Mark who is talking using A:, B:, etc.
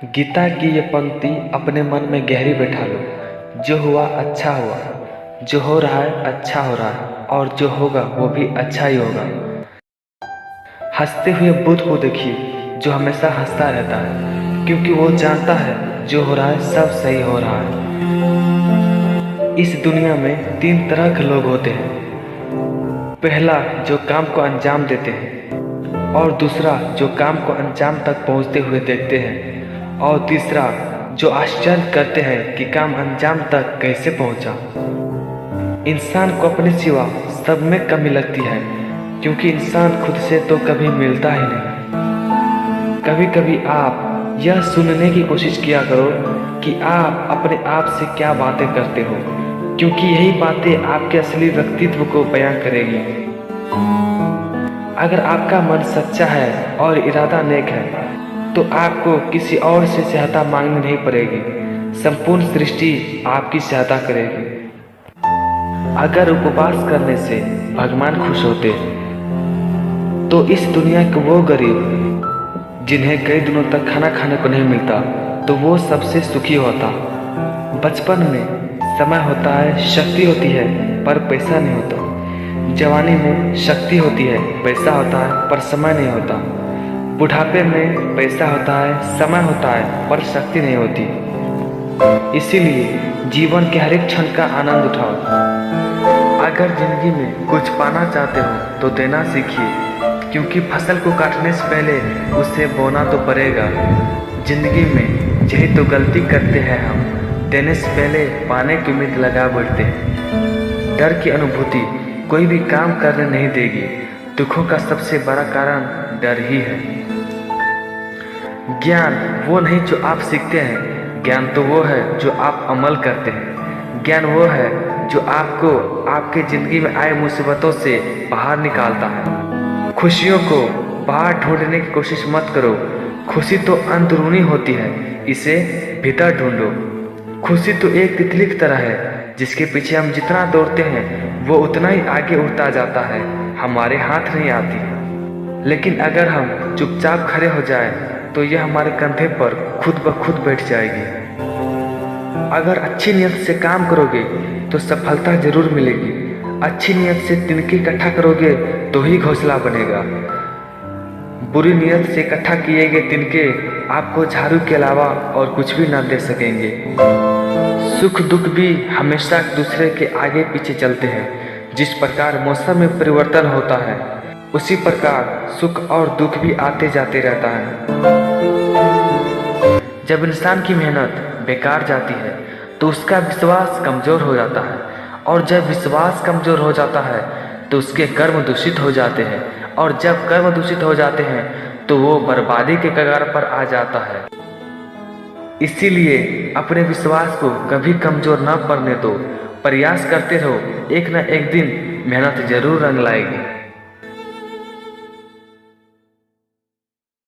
A: गीता की ये पंक्ति अपने मन में गहरी बैठा लो। जो हुआ अच्छा हुआ, जो हो रहा है अच्छा हो रहा है, और जो होगा वो भी अच्छा ही होगा। हंसते हुए बुद्ध को देखिए जो हमेशा हंसता रहता है, क्योंकि वो जानता है जो हो रहा है सब सही हो रहा है। इस दुनिया में तीन तरह के लोग होते हैं। पहला जो काम को अंजाम देते हैं, और दूसरा जो काम को अंजाम तक पहुंचते हुए देखते हैं, और तीसरा जो आश्चर्य करते हैं कि काम अंजाम तक कैसे पहुंचा। इंसान को अपने सिवा सब में कमी लगती है, क्योंकि इंसान खुद से तो कभी मिलता ही नहीं। कभी कभी आप यह सुनने की कोशिश किया करो कि आप अपने आप से क्या बातें करते हो, क्योंकि यही बातें आपके असली व्यक्तित्व को बयां करेगी। अगर आपका मन सच्चा है और इरादा नेक है, तो आपको किसी और से सहायता मांगनी नहीं पड़ेगी। संपूर्ण सृष्टि आपकी सहायता करेगी। अगर उपवास करने से भगवान खुश होते, तो इस दुनिया के वो गरीब जिन्हें कई दिनों तक खाना खाने को नहीं मिलता, तो वो सबसे सुखी होता। बचपन में समय होता है, शक्ति होती है, पर पैसा नहीं होता। जवानी में शक्ति होती है, पैसा होता है, पर समय नहीं होता। बुढ़ापे में पैसा होता है, समय होता है, पर शक्ति नहीं होती। इसीलिए जीवन के हर एक क्षण का आनंद उठाओ। अगर जिंदगी में कुछ पाना चाहते हो तो देना सीखिए, क्योंकि फसल को काटने से पहले उसे बोना तो पड़ेगा। जिंदगी में यही तो गलती करते हैं हम, देने से पहले पाने की उम्मीद लगा बैठते हैं। डर की अनुभूति कोई भी काम करने नहीं देगी। दुखों का सबसे बड़ा कारण डर ही है। ज्ञान वो नहीं जो आप सीखते हैं, ज्ञान तो वो है जो आप अमल करते हैं। ज्ञान वो है जो आपको आपके जिंदगी में आए मुसीबतों से बाहर निकालता है। खुशियों को बाहर ढूंढने की कोशिश मत करो। खुशी तो अंदरूनी होती है, इसे भीतर ढूंढो। खुशी तो एक तितली की तरह है, जिसके पीछे हम जितना दौड़ते हैं वो उतना ही आगे उड़ता जाता है, हमारे हाथ नहीं आती। लेकिन अगर हम चुपचाप खड़े हो जाए तो यह हमारे कंधे पर खुद ब खुद बैठ जाएगी। अगर अच्छी नीयत से काम करोगे तो सफलता जरूर मिलेगी। अच्छी नीयत से तिनके इकट्ठा करोगे तो ही घोंसला बनेगा। बुरी नीयत से इकट्ठा किए गए तिनके आपको झाड़ू के अलावा और कुछ भी न दे सकेंगे। सुख दुख भी हमेशा एक दूसरे के आगे पीछे चलते हैं। जिस प्रकार मौसम में परिवर्तन होता है, उसी प्रकार सुख और दुख भी आते जाते रहता है। जब इंसान की मेहनत बेकार जाती है तो उसका विश्वास कमजोर हो जाता है, और जब विश्वास कमजोर हो जाता है तो उसके कर्म दूषित हो जाते हैं, और जब कर्म दूषित हो जाते हैं तो वो बर्बादी के कगार पर आ जाता है। इसीलिए अपने विश्वास को कभी कमजोर न पड़ने दो। प्रयास करते रहो, एक न एक दिन मेहनत जरूर रंग लाएगी।